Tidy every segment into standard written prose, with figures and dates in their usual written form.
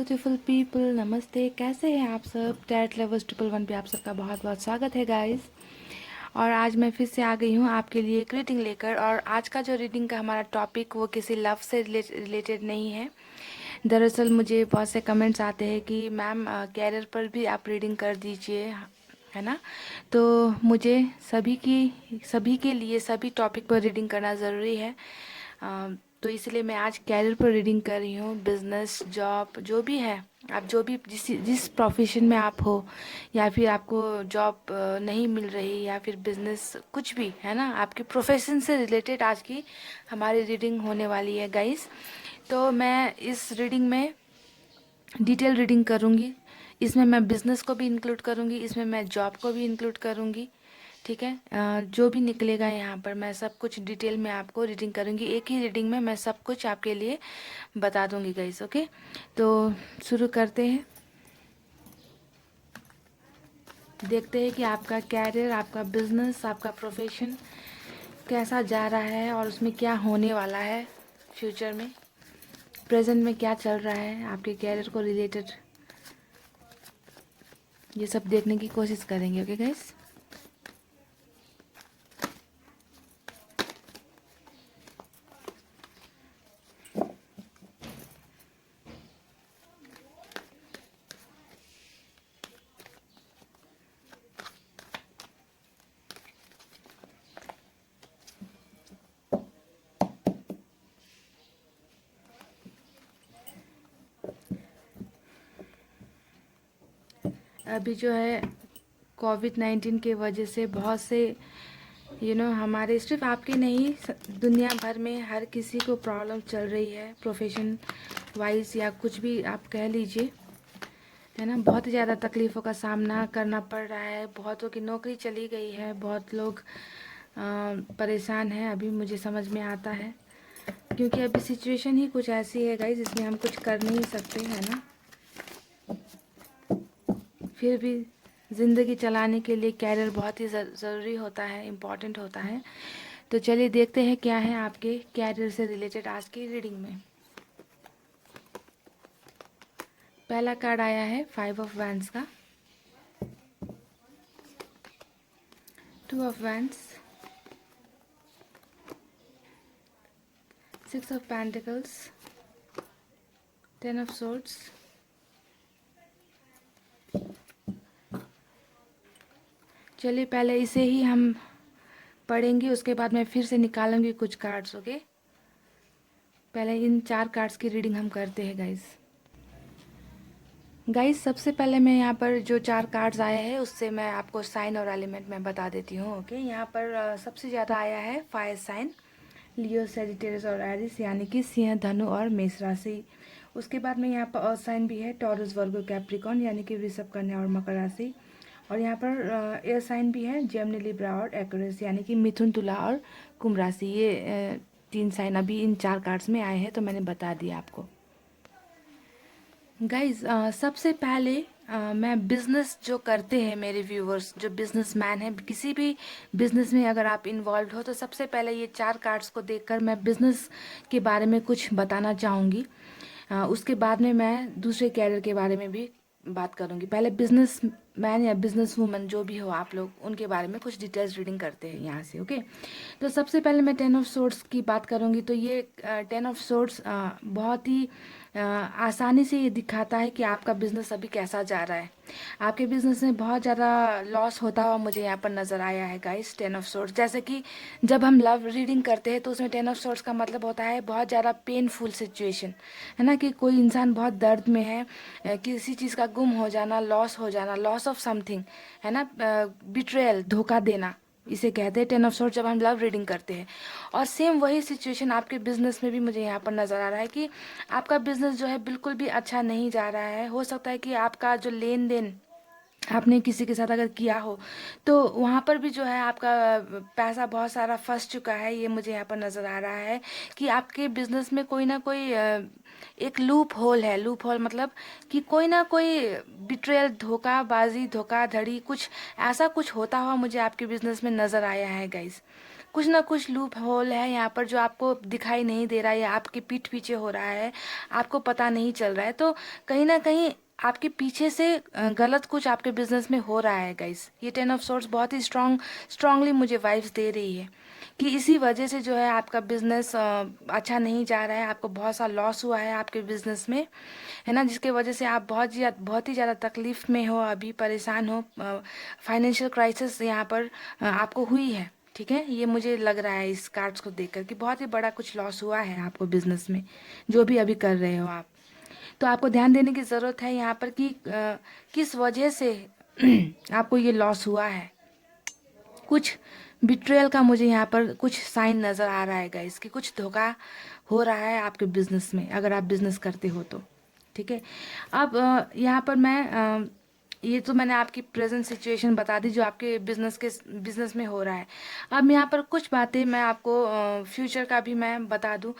Beautiful people, नमस्ते। कैसे हैं आप सब? टैट लवर्स 111 पे आप सबका बहुत बहुत स्वागत है गाइस। और आज मैं फिर से आ गई हूँ आपके लिए एक रीडिंग लेकर। और आज का जो रीडिंग का हमारा टॉपिक वो किसी लव से रिलेटेड नहीं है। दरअसल मुझे बहुत से कमेंट्स आते हैं कि मैम कैरियर पर भी आप रीडिंग कर दीजिए, है ना। तो मुझे सभी के लिए सभी टॉपिक पर रीडिंग करना ज़रूरी है। तो इसलिए मैं आज कैरियर पर रीडिंग कर रही हूँ। बिजनेस, जॉब, जो भी है, आप जो भी जिस प्रोफेशन में आप हो, या फिर आपको जॉब नहीं मिल रही, या फिर बिजनेस, कुछ भी है ना, आपके प्रोफेशन से रिलेटेड आज की हमारी रीडिंग होने वाली है गाइस। तो मैं इस रीडिंग में डिटेल रीडिंग करूँगी। इसमें मैं बिज़नेस को भी इंक्लूड करूँगी, इसमें मैं जॉब को भी इंक्लूड करूँगी। ठीक है। जो भी निकलेगा यहाँ पर मैं सब कुछ डिटेल में आपको रीडिंग करूँगी। एक ही रीडिंग में मैं सब कुछ आपके लिए बता दूँगी गाइस। ओके, तो शुरू करते हैं। देखते हैं कि आपका कैरियर, आपका बिजनेस, आपका प्रोफेशन कैसा जा रहा है और उसमें क्या होने वाला है फ्यूचर में, प्रेजेंट में क्या चल रहा है आपके कैरियर को रिलेटेड। ये सब देखने की कोशिश करेंगे। Okay guys. अभी जो है कोविड-19 के वजह से बहुत से हमारे, सिर्फ आपके नहीं, दुनिया भर में हर किसी को प्रॉब्लम चल रही है, प्रोफेशन वाइज या कुछ भी आप कह लीजिए, है ना। बहुत ही ज़्यादा तकलीफ़ों का सामना करना पड़ रहा है। बहुतों की नौकरी चली गई है, बहुत लोग परेशान हैं। अभी मुझे समझ में आता है क्योंकि अभी सिचुएशन ही कुछ ऐसी है गाइस जिसमें हम कुछ कर नहीं सकते, है ना। फिर भी ज़िंदगी चलाने के लिए कैरियर बहुत ही ज़रूरी होता है, इम्पॉर्टेंट होता है। तो चलिए देखते हैं क्या है आपके कैरियर से रिलेटेड आज की रीडिंग में। पहला कार्ड आया है 5 ऑफ वैंड्स का, 2 of wands, 6 of pentacles, 10 of swords, चलिए पहले इसे ही हम पढ़ेंगे, उसके बाद मैं फिर से निकालूंगी कुछ कार्ड्स। ओके, पहले इन 4 कार्ड्स की रीडिंग हम करते हैं गाइस। सबसे पहले मैं यहाँ पर जो 4 कार्ड्स आए हैं उससे मैं आपको साइन और एलिमेंट में बता देती हूँ। ओके, यहाँ पर सबसे ज़्यादा आया है फायर साइन, लियो, सेजिटेरियस और एरिस, यानी कि सिंह, धनु और मेष राशि। उसके बाद में यहाँ पर अर्थ साइन भी है, टॉरस, वर्गो, कैप्रिकॉन, यानी कि वृषभ, कन्या और मकर राशि। और यहाँ पर एयर साइन भी है, जेमिनी, लिब्रा और एक्वेरियस, यानी कि मिथुन, तुला और कुंभ राशि। ये 3 साइन अभी इन 4 कार्ड्स में आए हैं, तो मैंने बता दिया आपको गाइज। सबसे पहले मैं बिज़नेस जो करते हैं मेरे व्यूवर्स, जो बिजनेसमैन हैं, किसी भी बिज़नेस में अगर आप इन्वॉल्व हो, तो सबसे पहले ये 4 कार्ड्स को देखकर मैं बिज़नेस के बारे में कुछ बताना चाहूँगी। उसके बाद में मैं दूसरे कैरियर के बारे में भी बात करूँगी। पहले बिजनेस मैन या बिजनेस वूमन जो भी हो आप लोग, उनके बारे में कुछ डिटेल्स रीडिंग करते हैं यहाँ से। ओके, तो सबसे पहले मैं 10 ऑफ सोर्ड्स की बात करूँगी। तो ये 10 ऑफ सोर्ड्स बहुत ही आसानी से ये दिखाता है कि आपका बिजनेस अभी कैसा जा रहा है। आपके बिजनेस में बहुत ज़्यादा लॉस होता हुआ मुझे यहाँ पर नज़र आया है गाइस। 10 ऑफ सोर्ड्स, जैसे कि जब हम लव रीडिंग करते हैं तो उसमें 10 ऑफ सोर्ड्स का मतलब होता है बहुत ज़्यादा पेनफुल सिचुएशन, है ना, कि कोई इंसान बहुत दर्द में है, किसी चीज़ का गुम हो जाना, लॉस ऑफ समथिंग, है ना, बिट्रेयल, धोखा देना, इसे कहते हैं 10 ऑफ सोर्ड्स जब हम लव रीडिंग करते हैं। और सेम वही सिचुएशन आपके बिजनेस में भी मुझे यहाँ पर नज़र आ रहा है कि आपका बिजनेस जो है बिल्कुल भी अच्छा नहीं जा रहा है। हो सकता है कि आपका जो लेन देन आपने किसी के साथ अगर किया हो तो वहाँ पर भी जो है आपका पैसा बहुत सारा फंस चुका है, ये मुझे यहाँ पर नज़र आ रहा है कि आपके बिजनेस में कोई ना कोई एक लूप होल है। लूप होल मतलब कि कोई ना कोई बिट्रेयल, धोखाबाजी, धोखाधड़ी, कुछ ऐसा कुछ होता हुआ मुझे आपके बिजनेस में नज़र आया है गाइस। कुछ ना कुछ लूप होल है यहाँ पर जो आपको दिखाई नहीं दे रहा है या आपके पीठ पीछे हो रहा है, आपको पता नहीं चल रहा है। तो कहीं ना कहीं आपके पीछे से गलत कुछ आपके बिजनेस में हो रहा है गाइस। ये 10 ऑफ सोर्स बहुत ही स्ट्रांगली मुझे वाइब्स दे रही है कि इसी वजह से जो है आपका बिजनेस अच्छा नहीं जा रहा है, आपको बहुत सा लॉस हुआ है आपके बिजनेस में, है ना, जिसके वजह से आप बहुत ही ज़्यादा तकलीफ में हो, अभी परेशान हो। फाइनेंशियल क्राइसिस यहाँ पर आपको हुई है। ठीक है, ये मुझे लग रहा है इस कार्ड्स को देखकर कि बहुत ही बड़ा कुछ लॉस हुआ है आपको बिजनेस में, जो भी अभी कर रहे हो आप। तो आपको ध्यान देने की ज़रूरत है यहाँ पर कि किस वजह से आपको ये लॉस हुआ है। कुछ बिट्रेयल का मुझे यहाँ पर कुछ साइन नज़र आ रहा है गाइस कि कुछ धोखा हो रहा है आपके बिजनेस में, अगर आप बिजनेस करते हो तो। ठीक है, अब यहाँ पर मैं ये तो मैंने आपकी प्रेजेंट सिचुएशन बता दी जो आपके बिजनेस में हो रहा है। अब यहाँ पर कुछ बातें मैं आपको फ्यूचर का भी मैं बता दूं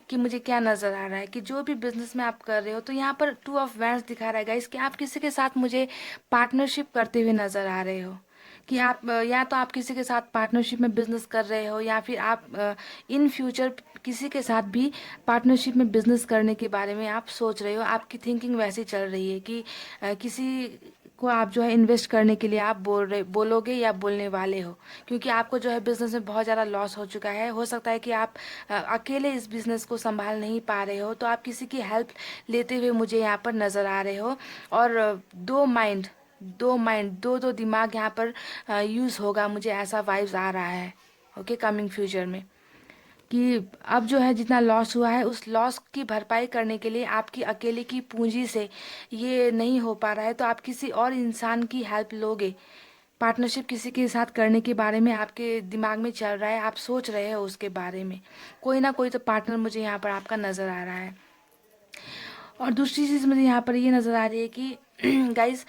कि मुझे क्या नज़र आ रहा है कि जो भी बिजनेस में आप कर रहे हो। तो यहाँ पर 2 ऑफ वैंड्स दिखा रहा है गाइस कि आप किसी के साथ मुझे पार्टनरशिप करते हुए नज़र आ रहे हो, कि आप या तो आप किसी के साथ पार्टनरशिप में बिजनेस कर रहे हो या फिर आप इन फ्यूचर किसी के साथ भी पार्टनरशिप में बिजनेस करने के बारे में आप सोच रहे हो। आपकी थिंकिंग वैसी चल रही है कि किसी को आप जो है इन्वेस्ट करने के लिए आप बोलोगे या बोलने वाले हो, क्योंकि आपको जो है बिजनेस में बहुत ज़्यादा लॉस हो चुका है। हो सकता है कि आप अकेले इस बिजनेस को संभाल नहीं पा रहे हो, तो आप किसी की हेल्प लेते हुए मुझे यहाँ पर नज़र आ रहे हो। और दो दो दिमाग यहाँ पर यूज़ होगा, मुझे ऐसा वाइब्स आ रहा है। ओके, कमिंग फ्यूचर में कि अब जो है जितना लॉस हुआ है उस लॉस की भरपाई करने के लिए आपकी अकेले की पूंजी से ये नहीं हो पा रहा है, तो आप किसी और इंसान की हेल्प लोगे। पार्टनरशिप किसी के साथ करने के बारे में आपके दिमाग में चल रहा है, आप सोच रहे हो उसके बारे में। कोई ना कोई तो पार्टनर मुझे यहाँ पर आपका नज़र आ रहा है। और दूसरी चीज़ मुझे यहाँ पर ये नज़र आ रही है कि गाइस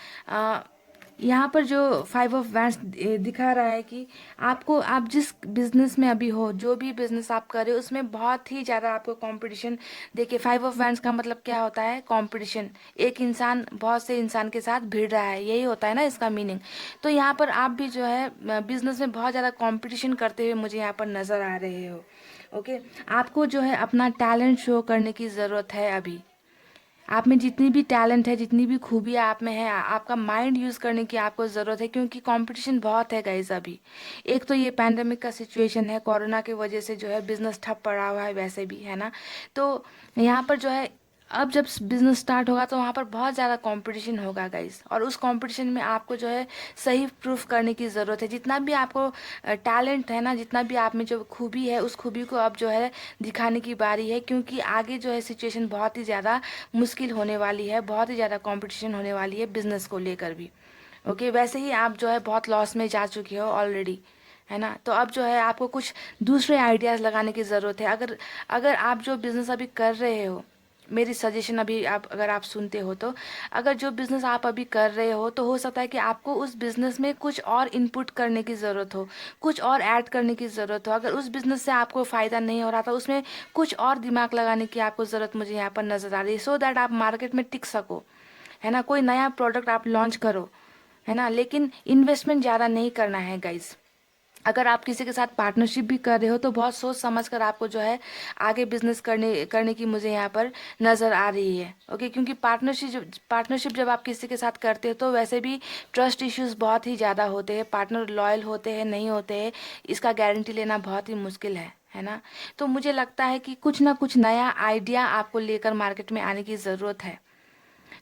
यहाँ पर जो 5 ऑफ वैंड्स दिखा रहा है कि आपको, आप जिस बिजनेस में अभी हो, जो भी बिजनेस आप कर रहे हो, उसमें बहुत ही ज़्यादा आपको कंपटीशन। देखिए, 5 ऑफ वैंड्स का मतलब क्या होता है? कंपटीशन। एक इंसान बहुत से इंसान के साथ भिड़ रहा है, यही होता है ना इसका मीनिंग। तो यहाँ पर आप भी जो है बिजनेस में बहुत ज़्यादा कंपटीशन करते हुए मुझे यहाँ पर नज़र आ रहे हो। ओके, आपको जो है अपना टैलेंट शो करने की ज़रूरत है अभी। आप में जितनी भी टैलेंट है, जितनी भी खूबियाँ आप में है, आपका माइंड यूज़ करने की आपको ज़रूरत है, क्योंकि कंपटीशन बहुत है गाइस अभी। एक तो ये पैंडेमिक का सिचुएशन है, कोरोना की वजह से जो है बिजनेस ठप पड़ा हुआ है वैसे भी, है ना। तो यहाँ पर जो है अब जब बिजनेस स्टार्ट होगा तो वहाँ पर बहुत ज़्यादा कंपटीशन होगा गाइस, और उस कंपटीशन में आपको जो है सही प्रूफ करने की ज़रूरत है। जितना भी आपको टैलेंट है ना, जितना भी आप में जो खूबी है, उस खूबी को अब जो है दिखाने की बारी है, क्योंकि आगे जो है सिचुएशन बहुत ही ज़्यादा मुश्किल होने वाली है, बहुत ही ज़्यादा कंपटीशन होने वाली है बिजनेस को लेकर भी। ओके, वैसे ही आप जो है बहुत लॉस में जा चुके हो ऑलरेडी, है ना। तो अब जो है आपको कुछ दूसरे आइडियाज़ लगाने की ज़रूरत है। अगर अगर आप जो बिज़नेस अभी कर रहे हो, मेरी सजेशन अभी आप अगर आप सुनते हो तो, अगर जो बिज़नेस आप अभी कर रहे हो तो हो सकता है कि आपको उस बिज़नेस में कुछ और इनपुट करने की ज़रूरत हो, कुछ और ऐड करने की ज़रूरत हो। अगर उस बिज़नेस से आपको फ़ायदा नहीं हो रहा था, उसमें कुछ और दिमाग लगाने की आपको ज़रूरत मुझे यहाँ पर नज़र आ रही है, सो दैट आप मार्केट में टिक सको, है ना। कोई नया प्रोडक्ट आप लॉन्च करो, है ना, लेकिन इन्वेस्टमेंट ज़्यादा नहीं करना है गाइज। अगर आप किसी के साथ पार्टनरशिप भी कर रहे हो तो बहुत सोच समझ कर आपको जो है आगे बिजनेस करने करने की मुझे यहाँ पर नज़र आ रही है। ओके, क्योंकि पार्टनरशिप जब आप किसी के साथ करते हो तो वैसे भी ट्रस्ट इश्यूज बहुत ही ज़्यादा होते हैं। पार्टनर लॉयल होते हैं नहीं होते हैं, इसका गारंटी लेना बहुत ही मुश्किल है ना। तो मुझे लगता है कि कुछ ना कुछ नया आइडिया आपको लेकर मार्केट में आने की ज़रूरत है।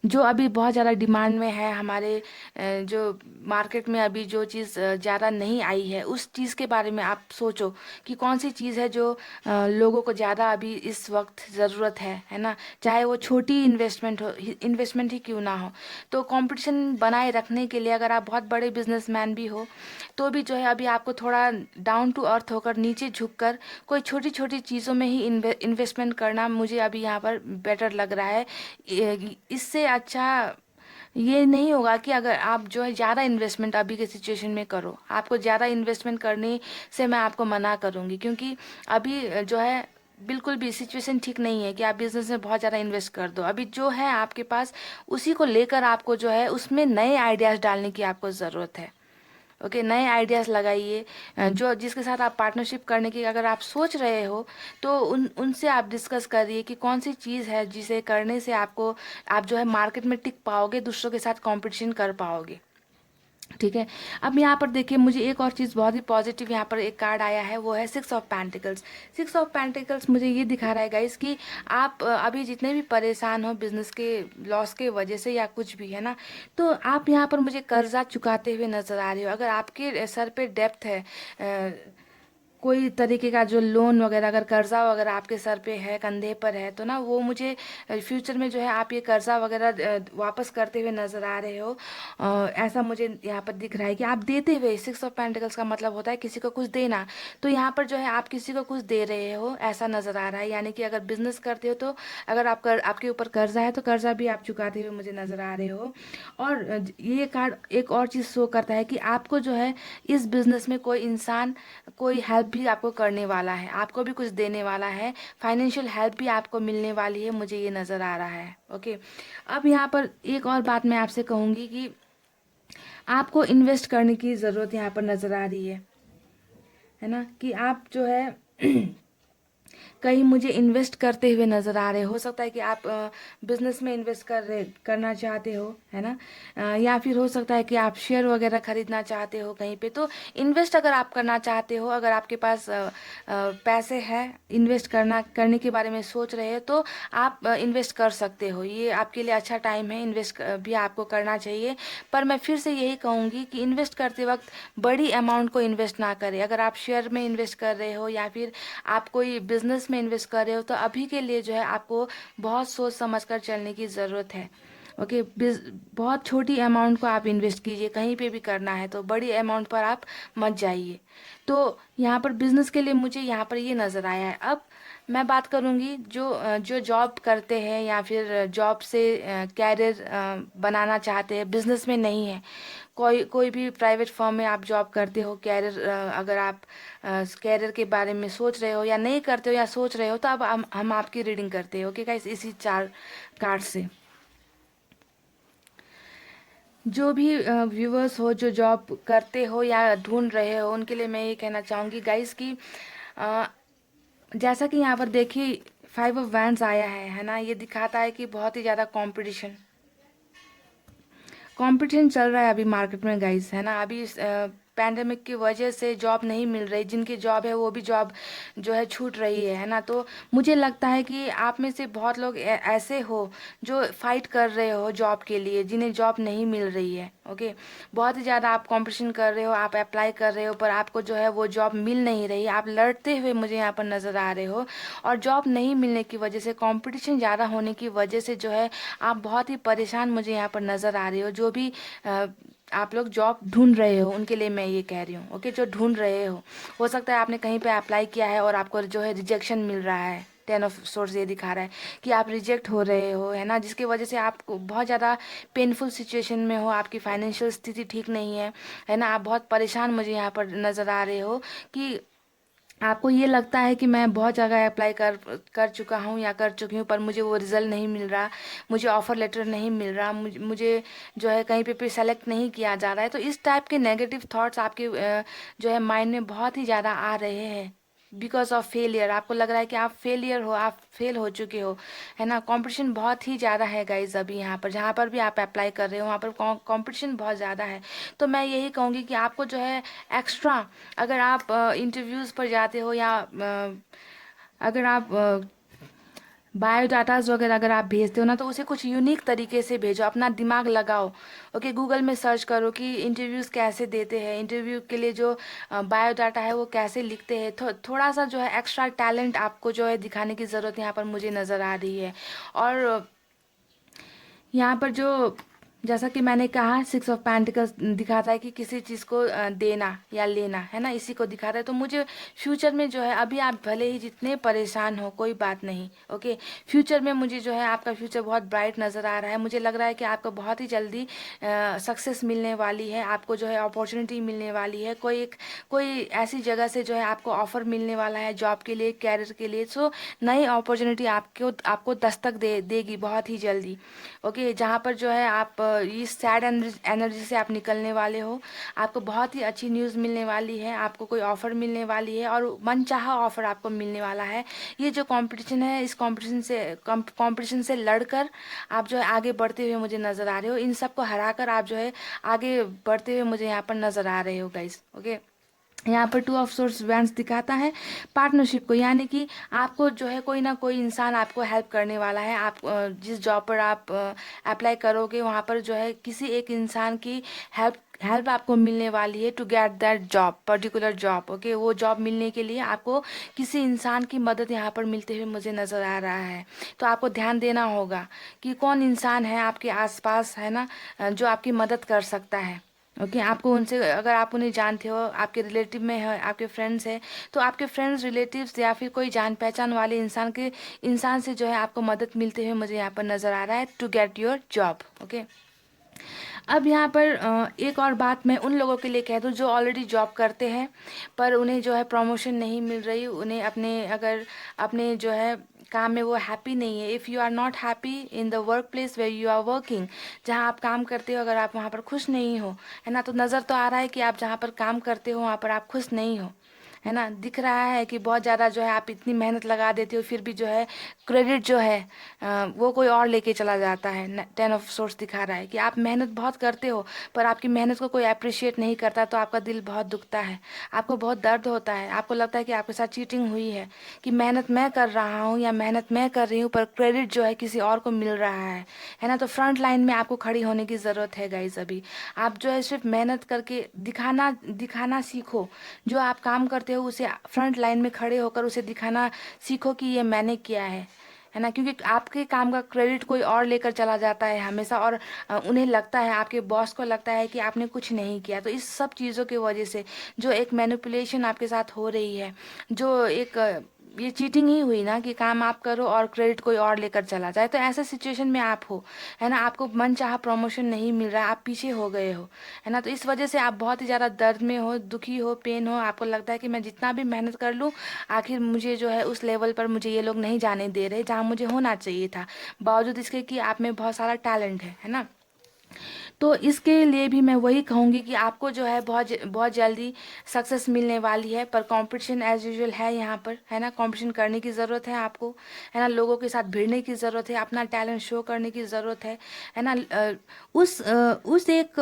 जो अभी बहुत ज़्यादा डिमांड में है हमारे जो मार्केट में अभी जो चीज़ ज़्यादा नहीं आई है, उस चीज़ के बारे में आप सोचो कि कौन सी चीज़ है जो लोगों को ज़्यादा अभी इस वक्त ज़रूरत है ना। चाहे वो छोटी इन्वेस्टमेंट ही क्यों ना हो। तो कंपटीशन बनाए रखने के लिए अगर आप बहुत बड़े बिजनेसमैन भी हो तो भी जो है अभी आपको थोड़ा डाउन टू अर्थ होकर, नीचे झुककर कोई छोटी छोटी चीज़ों में ही इन्वेस्टमेंट करना मुझे अभी यहाँ पर बेटर लग रहा है। इससे अच्छा ये नहीं होगा कि अगर आप जो है ज़्यादा इन्वेस्टमेंट अभी के सिचुएशन में करो, आपको ज़्यादा इन्वेस्टमेंट करने से मैं आपको मना करूँगी, क्योंकि अभी जो है बिल्कुल भी सिचुएशन ठीक नहीं है कि आप बिजनेस में बहुत ज़्यादा इन्वेस्ट कर दो। अभी जो है आपके पास उसी को लेकर आपको जो है उसमें नए आइडियाज़ डालने की आपको ज़रूरत है। ओके, नए आइडियाज़ लगाइए। जो जिसके साथ आप पार्टनरशिप करने की अगर आप सोच रहे हो, तो उनसे आप डिस्कस करिए कि कौन सी चीज़ है जिसे करने से आपको आप जो है मार्केट में टिक पाओगे, दूसरों के साथ कंपटीशन कर पाओगे। ठीक है। अब यहाँ पर देखिए, मुझे एक और चीज़ बहुत ही पॉजिटिव यहाँ पर एक कार्ड आया है, वो है 6 ऑफ पेंटिकल्स। 6 ऑफ पेंटिकल्स मुझे ये दिखा रहा है गाइस कि आप अभी जितने भी परेशान हो बिजनेस के लॉस के वजह से या कुछ भी है ना, तो आप यहाँ पर मुझे कर्जा चुकाते हुए नजर आ रहे हो। अगर आपके सर पे डेप्थ है, कोई तरीके का जो लोन वगैरह, अगर कर्जा वगैरह आपके सर पे है, कंधे पर है, तो ना वो मुझे फ्यूचर में जो है आप ये कर्जा वगैरह वापस करते हुए नजर आ रहे हो। ऐसा मुझे यहाँ पर दिख रहा है कि आप देते हुए। 6 ऑफ पेंटिकल्स का मतलब होता है किसी को कुछ देना, तो यहाँ पर जो है आप किसी को कुछ दे रहे हो, ऐसा नजर आ रहा है। यानी कि अगर बिजनेस करते हो तो अगर आपके ऊपर कर्जा है तो कर्जा भी आप चुकाते हुए मुझे नजर आ रहे हो। और ये कार्ड एक और चीज़ शो करता है कि आपको जो है इस बिजनेस में कोई इंसान कोई हेल्प भी आपको करने वाला है, आपको भी कुछ देने वाला है, फाइनेंशियल हेल्प भी आपको मिलने वाली है, मुझे ये नज़र आ रहा है। ओके। अब यहाँ पर एक और बात मैं आपसे कहूँगी कि आपको इन्वेस्ट करने की ज़रूरत यहाँ पर नज़र आ रही है ना, कि आप जो है कहीं मुझे इन्वेस्ट करते हुए नज़र आ रहे हो सकता है कि आप बिजनेस में इन्वेस्ट करना चाहते हो, है ना। या फिर हो सकता है कि आप शेयर वगैरह खरीदना चाहते हो कहीं पे। तो इन्वेस्ट अगर आप करना चाहते हो, अगर आपके पास पैसे हैं, इन्वेस्ट करने के बारे में सोच रहे हो, तो आप इन्वेस्ट कर सकते हो। ये आपके लिए अच्छा टाइम है, इन्वेस्ट भी आपको करना चाहिए। पर मैं फिर से यही कहूँगी कि इन्वेस्ट करते वक्त बड़ी अमाउंट को इन्वेस्ट ना करें। अगर आप शेयर में इन्वेस्ट कर रहे हो या फिर आप कोई बिजनेस में इन्वेस्ट कर रहे हो, तो अभी के लिए जो है आपको बहुत सोच समझ कर चलने की ज़रूरत है। ओके। बहुत छोटी अमाउंट को आप इन्वेस्ट कीजिए, कहीं पे भी करना है तो बड़ी अमाउंट पर आप मत जाइए। तो यहाँ पर बिजनेस के लिए मुझे यहाँ पर ये नज़र आया है। अब मैं बात करूँगी जो जॉब करते हैं या फिर जॉब से कैरियर बनाना चाहते हैं, बिजनेस में नहीं है। कोई भी प्राइवेट फर्म में आप जॉब करते हो, कैरियर अगर आप कैरियर के बारे में सोच रहे हो या नहीं करते हो या सोच रहे हो, तो अब हम आपकी रीडिंग करते हैं। ओके गाइस, इसी 4 कार्ड से जो भी व्यूवर्स हो जो जॉब करते हो या ढूंढ रहे हो, उनके लिए मैं ये कहना चाहूँगी गाइस कि अ, जैसा कि यहाँ पर देखिए 5 ऑफ वैंड्स आया है ना, ये दिखाता है कि बहुत ही ज़्यादा कंपटीशन चल रहा है अभी मार्केट में गाइस, है ना। अभी पैंडेमिक की वजह से जॉब नहीं मिल रही, जिनकी जॉब है वो भी जॉब जो है छूट रही है ना। तो मुझे लगता है कि आप में से बहुत लोग ऐसे हो जो फाइट कर रहे हो जॉब के लिए, जिन्हें जॉब नहीं मिल रही है। ओके। बहुत ही ज़्यादा आप कंपटीशन कर रहे हो, आप अप्लाई कर रहे हो, पर आपको जो है वो जॉब मिल नहीं रही, आप लड़ते हुए मुझे यहाँ पर नज़र आ रहे हो। और जॉब नहीं मिलने की वजह से, कंपटीशन ज़्यादा होने की वजह से जो है आप बहुत ही परेशान मुझे यहाँ पर नज़र आ रहे हो। जो भी आप लोग जॉब ढूंढ रहे हो, उनके लिए मैं ये कह रही हूँ। ओके, जो ढूंढ रहे हो सकता है आपने कहीं पे अप्लाई किया है और आपको जो है रिजेक्शन मिल रहा है। 10 ऑफ सोर्स ये दिखा रहा है कि आप रिजेक्ट हो रहे हो, है ना, जिसकी वजह से आप बहुत ज़्यादा पेनफुल सिचुएशन में हो, आपकी फाइनेंशियल स्थिति ठीक नहीं है ना। आप बहुत परेशान मुझे यहाँ पर नज़र आ रहे हो कि आपको ये लगता है कि मैं बहुत जगह अप्लाई कर कर चुका हूँ या कर चुकी हूँ, पर मुझे वो रिजल्ट नहीं मिल रहा, मुझे ऑफर लेटर नहीं मिल रहा, मुझे जो है कहीं पे सेलेक्ट नहीं किया जा रहा है। तो इस टाइप के नेगेटिव थॉट्स आपके जो है माइंड में बहुत ही ज़्यादा आ रहे हैं, बिकॉज ऑफ फेलियर। आपको लग रहा है कि आप फेलियर हो, आप फेल हो चुके हो, है ना। कंपटीशन बहुत ही ज़्यादा है गाइज अभी यहाँ पर, जहाँ पर भी आप अप्लाई कर रहे हो वहाँ पर कंपटीशन बहुत ज़्यादा है। तो मैं यही कहूँगी कि आपको जो है एक्स्ट्रा, अगर आप इंटरव्यूज़ पर जाते हो या अगर आप बायोडाटाज वगैरह अगर आप भेजते हो ना, तो उसे कुछ यूनिक तरीके से भेजो, अपना दिमाग लगाओ। ओके, गूगल में सर्च करो कि इंटरव्यूज़ कैसे देते हैं, इंटरव्यू के लिए जो बायोडाटा है वो कैसे लिखते हैं। थोड़ा सा जो है एक्स्ट्रा टैलेंट आपको जो है दिखाने की ज़रूरत यहाँ पर मुझे नज़र आ रही है। और यहाँ पर जो जैसा कि मैंने कहा 6 ऑफ पेंटिकल्स दिखाता है कि किसी चीज़ को देना या लेना, है ना, इसी को दिखाता है। तो मुझे फ्यूचर में जो है, अभी आप भले ही जितने परेशान हो कोई बात नहीं, ओके, फ्यूचर में मुझे जो है आपका फ्यूचर बहुत ब्राइट नज़र आ रहा है। मुझे लग रहा है कि आपको बहुत ही जल्दी सक्सेस मिलने वाली है, आपको जो है अपॉर्चुनिटी मिलने वाली है, कोई ऐसी जगह से जो है आपको ऑफर मिलने वाला है जॉब के लिए, कैरियर के लिए। सो नई अपॉर्चुनिटी आपको आपको दस्तक देगी बहुत ही जल्दी, ओके, जहाँ पर जो है आप इस सैड एनर्जी से आप निकलने वाले हो। आपको बहुत ही अच्छी न्यूज़ मिलने वाली है, आपको कोई ऑफ़र मिलने वाली है और मनचाहा ऑफ़र आपको मिलने वाला है। ये जो कंपटीशन है, इस कंपटीशन से लड़कर आप जो है आगे बढ़ते हुए मुझे नज़र आ रहे हो। इन सबको हराकर आप जो है आगे बढ़ते हुए मुझे यहाँ पर नज़र आ रहे हो गाइस, ओके। यहाँ पर 2 ऑफ सोर्स वैंस दिखाता है पार्टनरशिप को, यानी कि आपको जो है कोई ना कोई इंसान आपको हेल्प करने वाला है। आप जिस जॉब पर आप अप्लाई करोगे वहाँ पर जो है किसी एक इंसान की हेल्प हेल्प आपको मिलने वाली है to get that job, particular job, okay. वो जॉब मिलने के लिए आपको किसी इंसान की मदद यहाँ पर मिलते हुए मुझे नज़र आ रहा है। तो आपको ध्यान देना होगा कि कौन इंसान है आपके आसपास, है ना, जो आपकी मदद कर सकता है, ओके। आपको उनसे, अगर आप उन्हें जानते हो, आपके रिलेटिव में है, आपके फ्रेंड्स हैं, तो आपके फ्रेंड्स, रिलेटिव्स या फिर कोई जान पहचान वाले इंसान से जो है आपको मदद मिलते हुए मुझे यहाँ पर नज़र आ रहा है to get your job, okay. अब यहाँ पर एक और बात मैं उन लोगों के लिए कह दूँ जो ऑलरेडी जॉब करते हैं पर उन्हें जो है प्रमोशन नहीं मिल रही, उन्हें अगर अपने जो है काम में वो हैप्पी नहीं है। If you are not happy in the work place where you are working, जहाँ आप काम करते हो, अगर आप वहाँ पर खुश नहीं हो, है ना, तो नज़र तो आ रहा है कि आप जहाँ पर काम करते हो वहाँ पर आप खुश नहीं हो, है ना। दिख रहा है कि बहुत ज़्यादा जो है आप इतनी मेहनत लगा देते हो, फिर भी जो है क्रेडिट जो है वो कोई और लेके चला जाता है। 10 ऑफ सोर्स दिखा रहा है कि आप मेहनत बहुत करते हो पर आपकी मेहनत को कोई अप्रिशिएट नहीं करता, तो आपका दिल बहुत दुखता है, आपको बहुत दर्द होता है, आपको लगता है कि आपके साथ चीटिंग हुई है, कि मेहनत मैं कर रहा हूँ या मेहनत मैं कर रही हूँ पर क्रेडिट जो है किसी और को मिल रहा है ना। तो फ्रंट लाइन में आपको खड़ी होने की ज़रूरत है गाइज। अभी आप जो है सिर्फ मेहनत करके दिखाना दिखाना सीखो, जो आप काम करते हो उसे फ्रंट लाइन में खड़े होकर उसे दिखाना सीखो कि ये मैंने किया है ना। क्योंकि आपके काम का क्रेडिट कोई और लेकर चला जाता है हमेशा, और उन्हें लगता है, आपके बॉस को लगता है कि आपने कुछ नहीं किया। तो इस सब चीज़ों की वजह से जो एक मैनिपुलेशन आपके साथ हो रही है, जो एक ये चीटिंग ही हुई ना, कि काम आप करो और क्रेडिट कोई और लेकर चला जाए। तो ऐसे सिचुएशन में आप हो, है ना, आपको मन चाहा प्रमोशन नहीं मिल रहा, आप पीछे हो गए हो, है ना। तो इस वजह से आप बहुत ही ज़्यादा दर्द में हो, दुखी हो, पेन हो, आपको लगता है कि मैं जितना भी मेहनत कर लूँ आखिर मुझे जो है उस लेवल पर मुझे ये लोग नहीं जाने दे रहे जहाँ मुझे होना चाहिए था, बावजूद इसके कि आप में बहुत सारा टैलेंट है ना। तो इसके लिए भी मैं वही कहूँगी कि आपको जो है बहुत जल्दी सक्सेस मिलने वाली है, पर कंपटीशन एज यूजुअल है यहाँ पर, है ना। कंपटीशन करने की ज़रूरत है आपको, है ना, लोगों के साथ भिड़ने की ज़रूरत है, अपना टैलेंट शो करने की ज़रूरत है ना। उस एक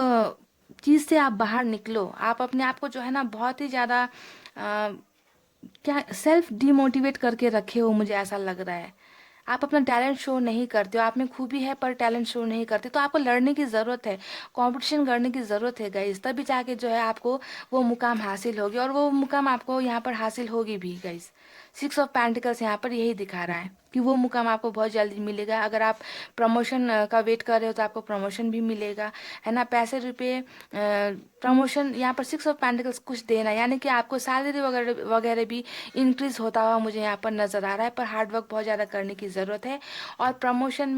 चीज़ से आप बाहर निकलो। आप अपने आप को जो है ना बहुत ही ज़्यादा क्या सेल्फ डिमोटिवेट करके रखे हो, मुझे ऐसा लग रहा है। आप अपना टैलेंट शो नहीं करते हो, आप में खूबी है पर टैलेंट शो नहीं करते। तो आपको लड़ने की ज़रूरत है, कंपटीशन करने की ज़रूरत है गाइस, तभी जाके जो है आपको वो मुकाम हासिल होगी, और वो मुकाम आपको यहाँ पर हासिल होगी भी गाइस। 6 ऑफ पेंटिकल्स यहाँ पर यही दिखा रहा है कि वो मुकाम आपको बहुत जल्दी मिलेगा। अगर आप प्रमोशन का वेट कर रहे हो तो आपको प्रमोशन भी मिलेगा, है ना। पैसे रुपए प्रमोशन, यहाँ पर 6 ऑफ पेंटिकल्स कुछ देना, यानी कि आपको सैलरी वगैरह वगैरह भी इंक्रीज होता हुआ मुझे यहाँ पर नज़र आ रहा है। पर हार्डवर्क बहुत ज़्यादा करने की ज़रूरत है, और प्रमोशन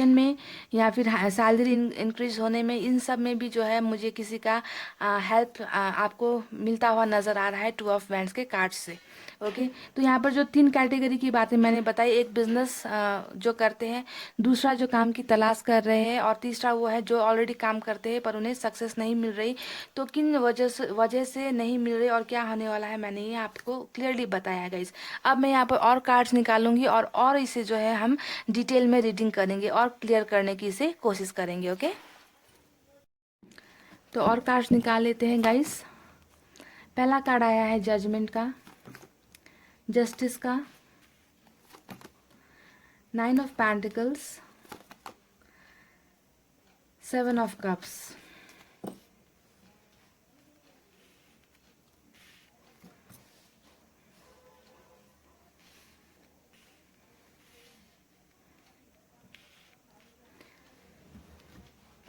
में या फिर सैलरी इंक्रीज होने में, इन सब में भी जो है मुझे किसी का हेल्प आपको मिलता हुआ नज़र आ रहा है 2 ऑफ वैंड्स के कार्ड से, ओके। तो यहाँ पर जो 3 कैटेगरी की बातें मैंने बताई, एक बिजनेस जो करते हैं, दूसरा जो काम की तलाश कर रहे हैं, और तीसरा वो है जो ऑलरेडी काम करते हैं पर उन्हें सक्सेस नहीं मिल रही। तो किन वजह से नहीं मिल रही और क्या होने वाला है, मैंने ये आपको क्लियरली बताया गाइस। अब मैं यहाँ पर और कार्ड्स निकालूंगी और इसे जो है हम डिटेल में रीडिंग करेंगे और क्लियर करने की इसे कोशिश करेंगे, ओके। तो और कार्ड्स निकाल लेते हैं गाइस। पहला कार्ड आया है जजमेंट का, जस्टिस का, 9 ऑफ पेंटिकल्स, 7 ऑफ कप्स।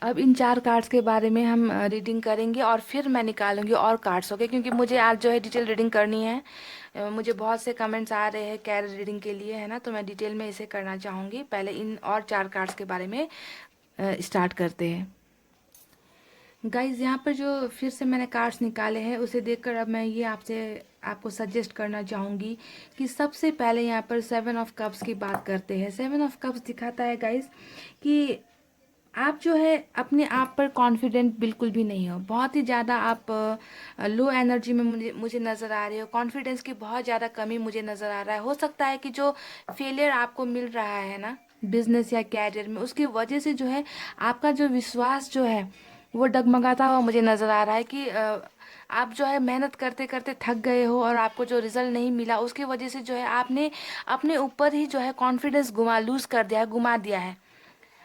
अब इन 4 कार्ड्स के बारे में हम रीडिंग करेंगे और फिर मैं निकालूंगी और कार्ड्स, ओके, क्योंकि मुझे आज जो है डिटेल रीडिंग करनी है। मुझे बहुत से कमेंट्स आ रहे हैं कैर रीडिंग के लिए, है ना, तो मैं डिटेल में इसे करना चाहूँगी। पहले इन और 4 कार्ड्स के बारे में स्टार्ट करते हैं। गाइज, यहाँ पर जो फिर से मैंने कार्ड्स निकाले हैं उसे देखकर अब मैं ये आपको सजेस्ट करना चाहूँगी कि सबसे पहले यहाँ पर 7 ऑफ कप्स की बात करते हैं। 7 ऑफ कप्स दिखाता है गाइज कि आप जो है अपने आप पर कॉन्फिडेंट बिल्कुल भी नहीं हो। बहुत ही ज़्यादा आप लो एनर्जी में मुझे नज़र आ रहे हो। कॉन्फिडेंस की बहुत ज़्यादा कमी मुझे नज़र आ रहा है। हो सकता है कि जो फेलियर आपको मिल रहा है ना बिजनेस या कैरियर में, उसकी वजह से जो है आपका जो विश्वास जो है वो डगमगाता हुआ मुझे नज़र आ रहा है कि आप जो है मेहनत करते करते थक गए हो और आपको जो रिजल्ट नहीं मिला उसकी वजह से जो है आपने अपने ऊपर ही जो है कॉन्फिडेंस लूज़ कर दिया है, गुमा दिया है।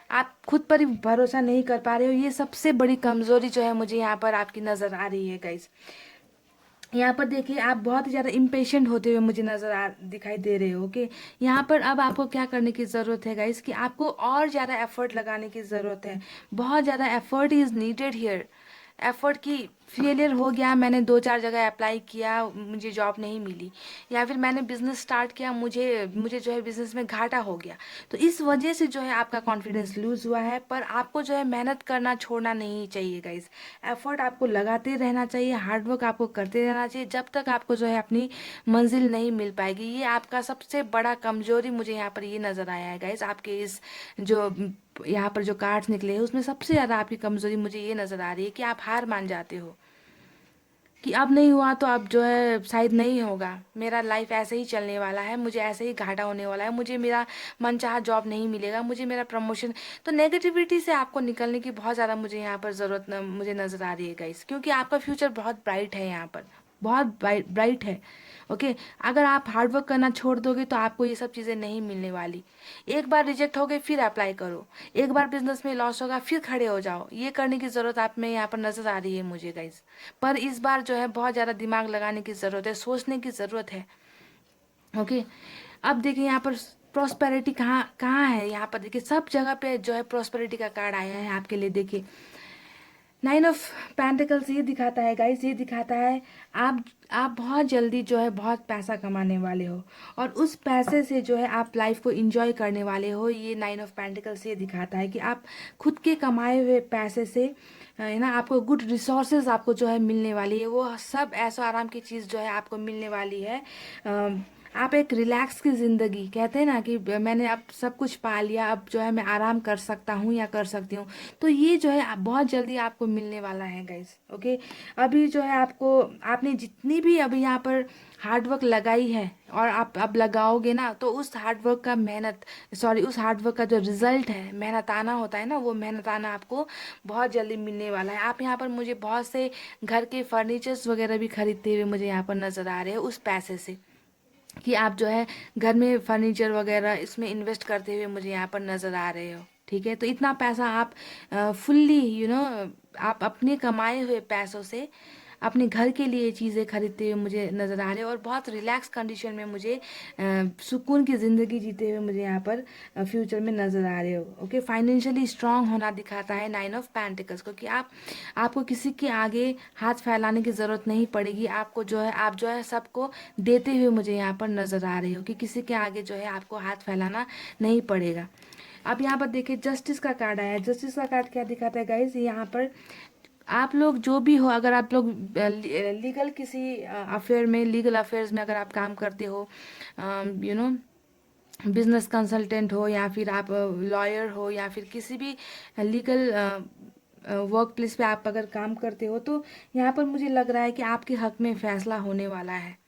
आप खुद पर ही भरोसा नहीं कर पा रहे हो। ये सबसे बड़ी कमजोरी जो है मुझे यहाँ पर आपकी नज़र आ रही है गाइस। यहाँ पर देखिए आप बहुत ही ज़्यादा इम्पेशेंट होते हुए मुझे दिखाई दे रहे हो। ओके, यहाँ पर अब आपको क्या करने की ज़रूरत है गाइस कि आपको और ज़्यादा एफर्ट लगाने की ज़रूरत है। बहुत ज़्यादा effort is needed here. Effort की फेलियर हो गया, मैंने 2-4 जगह अप्लाई किया, मुझे जॉब नहीं मिली, या फिर मैंने बिजनेस स्टार्ट किया, मुझे मुझे जो है बिजनेस में घाटा हो गया, तो इस वजह से जो है आपका कॉन्फिडेंस लूज हुआ है। पर आपको जो है मेहनत करना छोड़ना नहीं चाहिए गाइस। एफर्ट आपको लगाते रहना चाहिए, हार्डवर्क आपको करते रहना चाहिए, जब तक आपको जो है अपनी मंजिल नहीं मिल पाएगी। ये आपका सबसे बड़ा कमजोरी मुझे यहाँ पर ये नज़र आया है गाइस। आपके इस जो यहाँ पर जो कार्ड्स निकले हैं उसमें सबसे ज़्यादा आपकी कमजोरी मुझे ये नज़र आ रही है कि आप हार मान जाते हो कि अब नहीं हुआ तो अब जो है शायद नहीं होगा, मेरा लाइफ ऐसे ही चलने वाला है, मुझे ऐसे ही घाटा होने वाला है, मुझे मेरा मनचाहा जॉब नहीं मिलेगा, मुझे मेरा प्रमोशन। तो नेगेटिविटी से आपको निकलने की बहुत ज़्यादा मुझे यहाँ पर ज़रूरत मुझे नज़र आ रही है गाइस, क्योंकि आपका फ्यूचर बहुत ब्राइट है, यहाँ पर बहुत ब्राइट है। ओके, अगर आप हार्डवर्क करना छोड़ दोगे तो आपको ये सब चीज़ें नहीं मिलने वाली। एक बार रिजेक्ट हो गए फिर अप्लाई करो, एक बार बिजनेस में लॉस होगा फिर खड़े हो जाओ, ये करने की ज़रूरत आप में यहाँ पर नज़र आ रही है मुझे गाइस। पर इस बार जो है बहुत ज़्यादा दिमाग लगाने की ज़रूरत है, सोचने की ज़रूरत है। ओके, अब देखिए यहाँ पर प्रॉस्पेरिटी कहाँ कहाँ है। यहाँ पर देखिए सब जगह पे जो है प्रॉस्पेरिटी का कार्ड आया है आपके लिए। देखिए 9 ऑफ पेंटिकल्स ये दिखाता है गाइस, ये दिखाता है आप बहुत जल्दी जो है बहुत पैसा कमाने वाले हो और उस पैसे से जो है आप लाइफ को एंजॉय करने वाले हो। ये 9 ऑफ पेंटिकल्स ये दिखाता है कि आप खुद के कमाए हुए पैसे से, है ना, आपको गुड रिसोर्सेज आपको जो है मिलने वाली है। वो सब ऐसा आराम की चीज़ जो है आपको मिलने वाली है। आप एक रिलैक्स की ज़िंदगी, कहते हैं ना कि मैंने अब सब कुछ पा लिया, अब जो है मैं आराम कर सकता हूँ या कर सकती हूँ, तो ये जो है बहुत जल्दी आपको मिलने वाला है गाइस। ओके, अभी जो है आपको, आपने जितनी भी अभी यहाँ पर हार्डवर्क लगाई है और आप अब लगाओगे ना, तो उस हार्डवर्क का उस हार्डवर्क का जो रिजल्ट है, मेहनत आना होता है ना, वो मेहनत आना आपको बहुत जल्दी मिलने वाला है। आप यहाँ पर मुझे बहुत से घर के फर्नीचर्स वगैरह भी खरीदते हुए मुझे यहाँ पर नज़र आ रहे हैं उस पैसे से, कि आप जो है घर में फर्नीचर वगैरह इसमें इन्वेस्ट करते हुए मुझे यहाँ पर नज़र आ रहे हो। ठीक है, तो इतना पैसा आप फुल्ली आप अपने कमाए हुए पैसों से अपने घर के लिए चीज़ें खरीदते हुए मुझे नज़र आ रहे हो और बहुत रिलैक्स कंडीशन में मुझे सुकून की ज़िंदगी जीते हुए मुझे यहाँ पर फ्यूचर में नज़र आ रहे हो। ओके, फाइनेंशियली स्ट्रांग होना दिखाता है 9 ऑफ पेंटिकल्स को, कि आपको किसी के आगे हाथ फैलाने की ज़रूरत नहीं पड़ेगी। आपको जो है आप जो है सबको देते हुए मुझे यहाँ पर नज़र आ रहे हो कि किसी के आगे जो है आपको हाथ फैलाना नहीं पड़ेगा। अब यहाँ पर देखिए जस्टिस का कार्ड आया है। जस्टिस का कार्ड क्या दिखाता है गाइज, यहाँ पर आप लोग जो भी हो, अगर आप लोग लीगल किसी अफेयर में, लीगल अफेयर्स में अगर आप काम करते हो, यू नो बिजनेस कंसल्टेंट हो या फिर आप लॉयर हो या फिर किसी भी लीगल वर्क प्लेस पे आप अगर काम करते हो, तो यहाँ पर मुझे लग रहा है कि आपके हक में फैसला होने वाला है।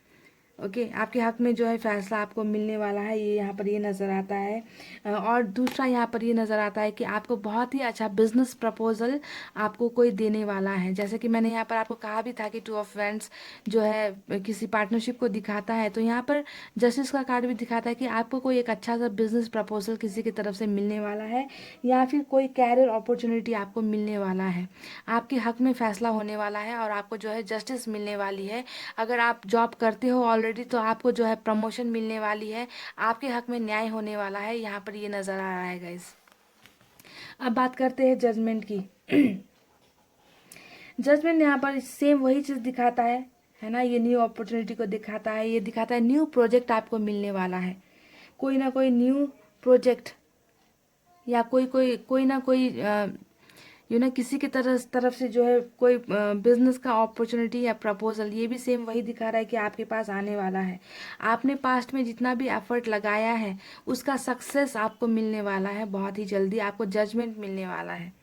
ओके, आपके हक में जो है फैसला आपको मिलने वाला है, ये यहाँ पर ये नज़र आता है। और दूसरा यहाँ पर ये नज़र आता है कि आपको बहुत ही अच्छा बिजनेस प्रपोजल आपको कोई देने वाला है। जैसे कि मैंने यहाँ पर आपको कहा भी था कि 2 ऑफ वैंड्स जो है किसी पार्टनरशिप को दिखाता है, तो यहाँ पर जस्टिस का कार्ड भी दिखाता है कि आपको कोई एक अच्छा सा बिजनेस प्रपोजल किसी की तरफ से मिलने वाला है या फिर कोई कैरियर अपॉर्चुनिटी आपको मिलने वाला है। आपके हक में फैसला होने वाला है और आपको जो है जस्टिस मिलने वाली है। अगर आप जॉब करते हो ऑलरेडी तो आपको जो है प्रमोशन मिलने वाली है, आपके हक में न्याय होने वाला है, यहाँ पर ये नज़र आ रहा है गाइस। अब बात करते हैं जजमेंट की। जजमेंट यहाँ पर सेम वही चीज़ दिखाता है ना। ये न्यू अपॉर्चुनिटी को दिखाता है, ये दिखाता है न्यू प्रोजेक्ट आपको मिलने वाला है, कोई ना कोई न्यू प्रोजेक्ट, या कोई ना कोई किसी की तरफ से जो है कोई बिजनेस का अपॉर्चुनिटी या प्रपोजल, ये भी सेम वही दिखा रहा है कि आपके पास आने वाला है। आपने पास्ट में जितना भी एफर्ट लगाया है उसका सक्सेस आपको मिलने वाला है, बहुत ही जल्दी आपको जजमेंट मिलने वाला है।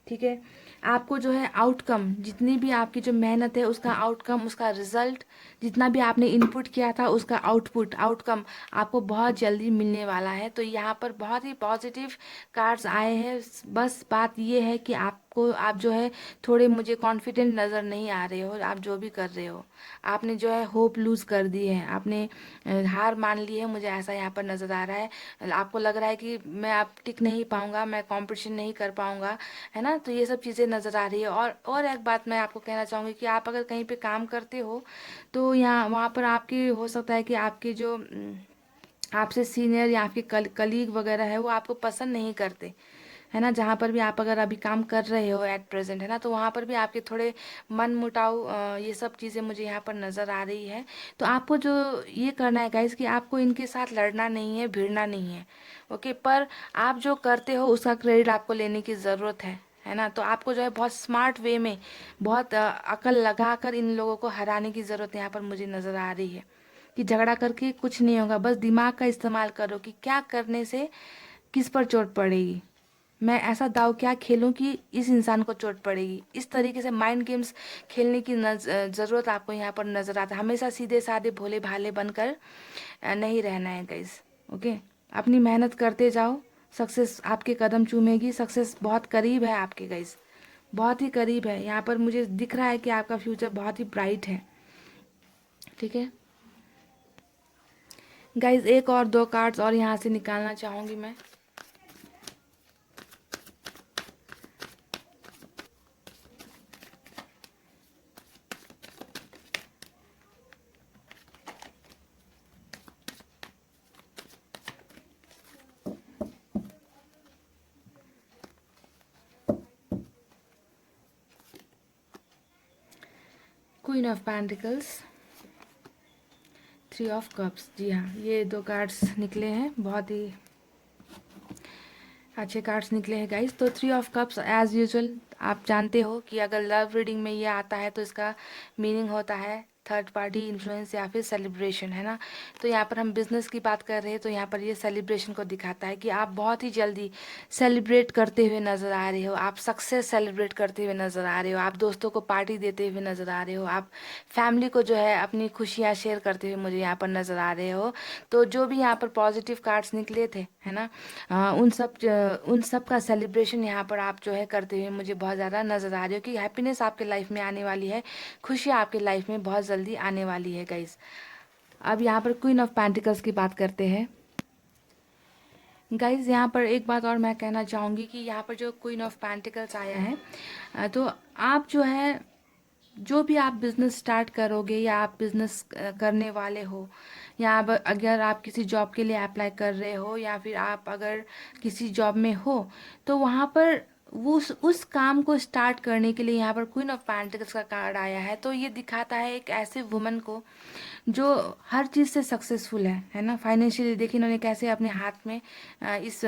ठीक है, आपको जो है आउटकम, जितनी भी आपकी जो मेहनत है उसका आउटकम, उसका रिजल्ट, जितना भी आपने इनपुट किया था उसका आउटकम आपको बहुत जल्दी मिलने वाला है। तो यहाँ पर बहुत ही पॉजिटिव कार्ड्स आए हैं। बस बात ये है कि आप जो है थोड़े मुझे कॉन्फिडेंट नज़र नहीं आ रहे हो। आप जो भी कर रहे हो, आपने जो है होप लूज कर दी है, आपने हार मान ली है, मुझे ऐसा यहाँ पर नज़र आ रहा है। आपको लग रहा है कि मैं अब टिक नहीं पाऊंगा, मैं कंपटीशन नहीं कर पाऊंगा, है ना। तो ये सब चीज़ें नज़र आ रही है। और एक बात मैं आपको कहना चाहूँगी कि आप अगर कहीं पे काम करते हो तो यहाँ वहाँ पर आपकी हो सकता है कि आपके जो आपसे सीनियर या आपके कलीग वगैरह है वो आपको पसंद नहीं करते, है ना। जहाँ पर भी आप अगर अभी काम कर रहे हो एट प्रेजेंट, है ना, तो वहाँ पर भी आपके थोड़े मन मुटाव, ये सब चीज़ें मुझे यहाँ पर नज़र आ रही है। तो आपको जो ये करना है गाइस कि आपको इनके साथ लड़ना नहीं है, भिड़ना नहीं है, ओके। पर आप जो करते हो उसका क्रेडिट आपको लेने की ज़रूरत है ना। तो आपको जो है बहुत स्मार्ट वे में, बहुत अकल लगा कर इन लोगों को हराने की ज़रूरत यहाँ पर मुझे नज़र आ रही है। कि झगड़ा करके कुछ नहीं होगा, बस दिमाग का इस्तेमाल करो कि क्या करने से किस पर चोट पड़ेगी, मैं ऐसा दाव क्या खेलूं कि इस इंसान को चोट पड़ेगी। इस तरीके से माइंड गेम्स खेलने की ज़रूरत आपको यहाँ पर नज़र आता है। हमेशा सीधे साधे भोले भाले बनकर नहीं रहना है गाइस, ओके। अपनी मेहनत करते जाओ, सक्सेस आपके कदम चूमेगी, सक्सेस बहुत करीब है आपके गाइस, बहुत ही करीब है। यहाँ पर मुझे दिख रहा है कि आपका फ्यूचर बहुत ही ब्राइट है। ठीक है गाइज, एक और दो कार्ड्स और यहाँ से निकालना चाहूँगी मैं। Queen of pentacles, three of cups, जी हाँ, ये दो कार्ड्स निकले हैं, बहुत ही अच्छे कार्ड्स निकले हैं गाइस। तो three of cups as usual आप जानते हो कि अगर लव रीडिंग में ये आता है तो इसका मीनिंग होता है थर्ड पार्टी इन्फ्लुएंस या फिर सेलिब्रेशन, है ना। तो यहाँ पर हम बिजनेस की बात कर रहे हैं, तो यहाँ पर ये सेलिब्रेशन को दिखाता है कि आप बहुत ही जल्दी सेलिब्रेट करते हुए नज़र आ रहे हो, आप सक्सेस सेलिब्रेट करते हुए नज़र आ रहे हो, आप दोस्तों को पार्टी देते हुए नज़र आ रहे हो, आप फैमिली को जो है अपनी खुशियाँ शेयर करते हुए मुझे यहाँ पर नज़र आ रहे हो। तो जो भी यहाँ पर पॉजिटिव कार्ड्स निकले थे, है ना, उन सब का सेलिब्रेशन यहाँ पर आप जो है करते हुए मुझे बहुत ज़्यादा नज़र आ रही हो कि हैप्पीनेस आपके लाइफ में आने वाली है, खुशियाँ आपके लाइफ में बहुत जल्दी आने वाली है गाइस। अब यहाँ पर क्वीन ऑफ पेंटिकल्स की बात करते हैं गाइज। यहाँ पर एक बात और मैं कहना चाहूँगी कि यहाँ पर जो क्वीन ऑफ पेंटिकल्स आया है, तो आप जो है जो भी आप बिजनेस स्टार्ट करोगे या आप बिजनेस करने वाले हो, या अगर आप किसी जॉब के लिए अप्लाई कर रहे हो या फिर आप अगर किसी जॉब में हो, तो वहाँ पर वो उस काम को स्टार्ट करने के लिए यहाँ पर क्वीन ऑफ पेंटिकल्स का कार्ड आया है। तो ये दिखाता है एक ऐसे वुमन को जो हर चीज़ से सक्सेसफुल है ना। फाइनेंशियली देखिए इन्होंने कैसे अपने हाथ में इस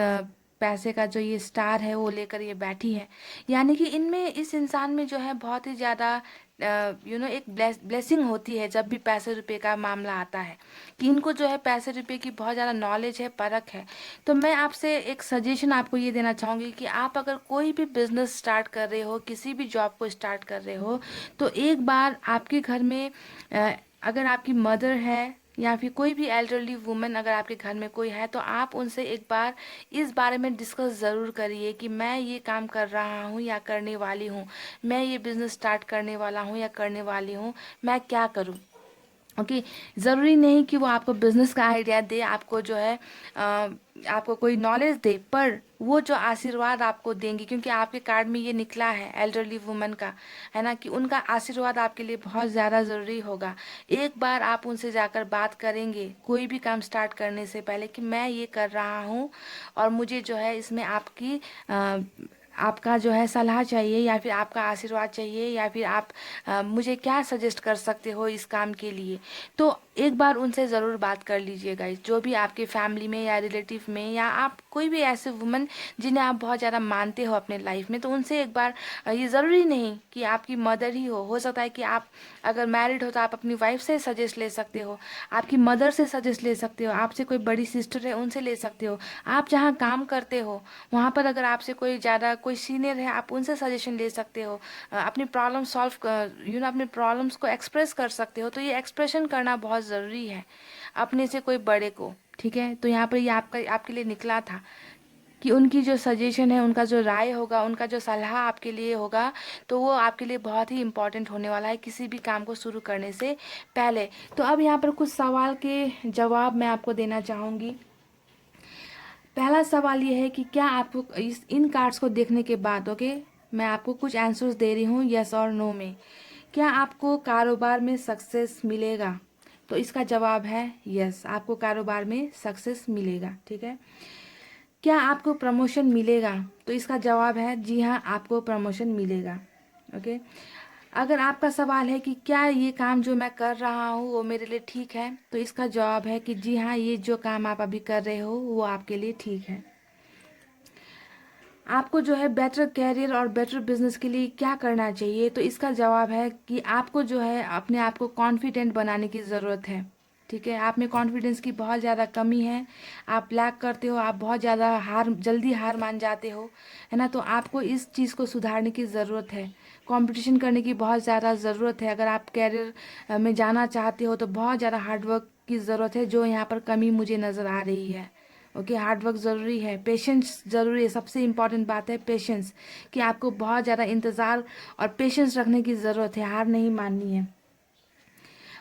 पैसे का जो ये स्टार है वो लेकर ये बैठी है। यानी कि इनमें, इस इंसान में जो है बहुत ही ज़्यादा एक ब्लेसिंग होती है जब भी पैसे रुपए का मामला आता है, कि इनको जो है पैसे रुपए की बहुत ज़्यादा नॉलेज है, परख है। तो मैं आपसे एक सजेशन आपको ये देना चाहूँगी कि आप अगर कोई भी बिजनेस स्टार्ट कर रहे हो, किसी भी जॉब को स्टार्ट कर रहे हो, तो एक बार आपके घर में अगर आपकी मदर है या फिर कोई भी एल्डरली वुमेन अगर आपके घर में कोई है, तो आप उनसे एक बार इस बारे में डिस्कस ज़रूर करिए कि मैं ये काम कर रहा हूँ या करने वाली हूँ, मैं ये बिज़नेस स्टार्ट करने वाला हूँ या करने वाली हूँ, मैं क्या करूँ। ओके, ज़रूरी नहीं कि वो आपको बिजनेस का आइडिया दे, आपको जो है आपको कोई नॉलेज दे, पर वो जो आशीर्वाद आपको देंगी, क्योंकि आपके कार्ड में ये निकला है एल्डरली वुमन का, है ना, कि उनका आशीर्वाद आपके लिए बहुत ज़्यादा ज़रूरी होगा। एक बार आप उनसे जाकर बात करेंगे कोई भी काम स्टार्ट करने से पहले कि मैं ये कर रहा हूँ और मुझे जो है इसमें आपकी आपका जो है सलाह चाहिए या फिर आपका आशीर्वाद चाहिए या फिर आप मुझे क्या सजेस्ट कर सकते हो इस काम के लिए, तो एक बार उनसे ज़रूर बात कर लीजिएगा। जो भी आपके फैमिली में या रिलेटिव में या आप कोई भी ऐसे वुमन जिन्हें आप बहुत ज़्यादा मानते हो अपने लाइफ में, तो उनसे एक बार ये ज़रूरी नहीं कि आपकी मदर ही हो सकता है कि आप अगर मैरिड हो तो आप अपनी वाइफ से सजेस्ट ले सकते हो, आपकी मदर से सजेस्ट ले सकते हो, आपसे कोई बड़ी सिस्टर है उनसे ले सकते हो, आप जहाँ काम करते हो वहाँ पर अगर आपसे कोई ज़्यादा कोई सीनियर है आप उनसे सजेशन ले सकते हो, अपनी प्रॉब्लम सॉल्व अपने प्रॉब्लम्स को एक्सप्रेस कर सकते हो। तो ये एक्सप्रेशन करना बहुत ज़रूरी है अपने से कोई बड़े को, ठीक है। तो यहाँ पर ये आपके लिए निकला था कि उनकी जो सजेशन है, उनका जो राय होगा, उनका जो सलाह आपके लिए होगा, तो वो आपके लिए बहुत ही इम्पोर्टेंट होने वाला है किसी भी काम को शुरू करने से पहले। तो अब यहाँ पर कुछ सवाल के जवाब मैं आपको देना चाहूँगी। पहला सवाल ये है कि क्या आपको इन कार्ड्स को देखने के बाद, ओके, मैं आपको कुछ आंसर्स दे रही हूँ यस और नो में, क्या आपको कारोबार में सक्सेस मिलेगा? तो इसका जवाब है यस, आपको कारोबार में सक्सेस मिलेगा, ठीक है। क्या आपको प्रमोशन मिलेगा? तो इसका जवाब है जी हाँ, आपको प्रमोशन मिलेगा, ओके। अगर आपका सवाल है कि क्या ये काम जो मैं कर रहा हूँ वो मेरे लिए ठीक है, तो इसका जवाब है कि जी हाँ, ये जो काम आप अभी कर रहे हो वो आपके लिए ठीक है। आपको जो है बेटर कैरियर और बेटर बिजनेस के लिए क्या करना चाहिए, तो इसका जवाब है कि आपको जो है अपने आप को कॉन्फिडेंट बनाने की ज़रूरत है, ठीक है। आप में कॉन्फिडेंस की बहुत ज़्यादा कमी है, आप लैक करते हो, आप बहुत ज़्यादा जल्दी हार मान जाते हो, है ना। तो आपको इस चीज़ को सुधारने की ज़रूरत है, कंपटीशन करने की बहुत ज़्यादा ज़रूरत है। अगर आप कैरियर में जाना चाहते हो तो बहुत ज़्यादा हार्डवर्क की ज़रूरत है, जो यहाँ पर कमी मुझे नज़र आ रही है, ओके। हार्डवर्क ज़रूरी है, पेशेंस ज़रूरी है, सबसे इम्पॉर्टेंट बात है पेशेंस, कि आपको बहुत ज़्यादा इंतज़ार और पेशेंस रखने की ज़रूरत है, हार नहीं माननी है।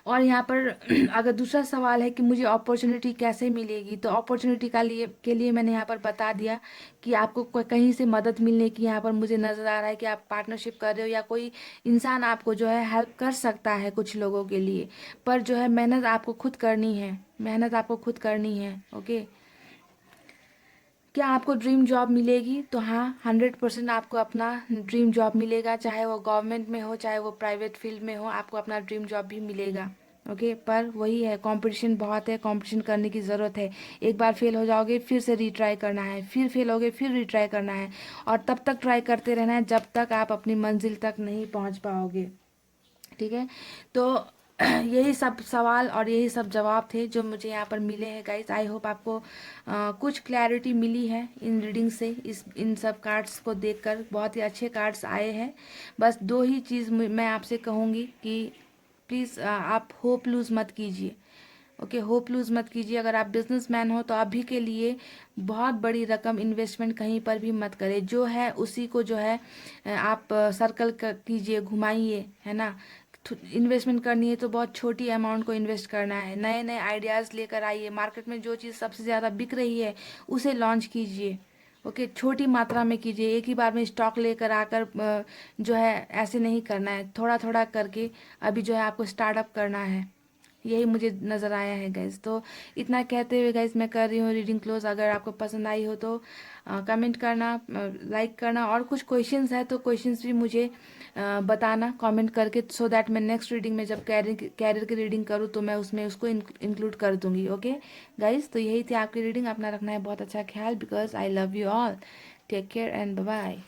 और यहाँ पर अगर दूसरा सवाल है कि मुझे अपॉर्चुनिटी कैसे मिलेगी, तो अपॉर्चुनिटी के लिए मैंने यहाँ पर बता दिया कि आपको कहीं से मदद मिलने की यहाँ पर मुझे नज़र आ रहा है कि आप पार्टनरशिप कर रहे हो या कोई इंसान आपको जो है हेल्प कर सकता है कुछ लोगों के लिए, पर जो है मेहनत आपको खुद करनी है, मेहनत आपको खुद करनी है, ओके। क्या आपको ड्रीम जॉब मिलेगी? तो हाँ, 100% आपको अपना ड्रीम जॉब मिलेगा, चाहे वो गवर्नमेंट में हो चाहे वो प्राइवेट फील्ड में हो, आपको अपना ड्रीम जॉब भी मिलेगा, ओके। पर वही है, कंपटीशन बहुत है, कंपटीशन करने की ज़रूरत है। एक बार फेल हो जाओगे फिर से रीट्राई करना है, फिर फेल होगे फिर रीट्राई करना है, और तब तक ट्राई करते रहना है जब तक आप अपनी मंजिल तक नहीं पहुंच पाओगे, ठीक है। तो यही सब सवाल और यही सब जवाब थे जो मुझे यहाँ पर मिले हैं गाइस। आई होप आपको कुछ क्लैरिटी मिली है इन रीडिंग से, इन सब कार्ड्स को देखकर। बहुत ही अच्छे कार्ड्स आए हैं। बस दो ही चीज़ मैं आपसे कहूँगी कि प्लीज़ आप होप लूज़ मत कीजिए, ओके। होप लूज़ मत कीजिए। अगर आप बिजनेसमैन हो तो अभी के लिए बहुत बड़ी रकम इन्वेस्टमेंट कहीं पर भी मत करें, जो है उसी को जो है आप सर्कल कीजिए, घुमाइए, है ना। इन्वेस्टमेंट करनी है तो बहुत छोटी अमाउंट को इन्वेस्ट करना है, नए नए आइडियाज़ लेकर आइए, मार्केट में जो चीज़ सबसे ज़्यादा बिक रही है उसे लॉन्च कीजिए, ओके। छोटी मात्रा में कीजिए, एक ही बार में स्टॉक लेकर आकर जो है ऐसे नहीं करना है, थोड़ा थोड़ा करके अभी जो है आपको स्टार्टअप करना है। यही मुझे नज़र आया है गैस। तो इतना कहते हुए गैस मैं कर रही हूँ रीडिंग क्लोज। अगर आपको पसंद आई हो तो कमेंट करना, लाइक करना, और कुछ क्वेश्चंस है तो क्वेश्चंस भी मुझे बताना कमेंट करके, सो दैट मैं नेक्स्ट रीडिंग में जब कैरियर की रीडिंग करूँ तो मैं उसमें उसको इंक्लूड कर दूँगी, ओके गाइज। तो यही थी आपकी रीडिंग। अपना रखना है बहुत अच्छा ख्याल, because I love you all. Take care and bye bye.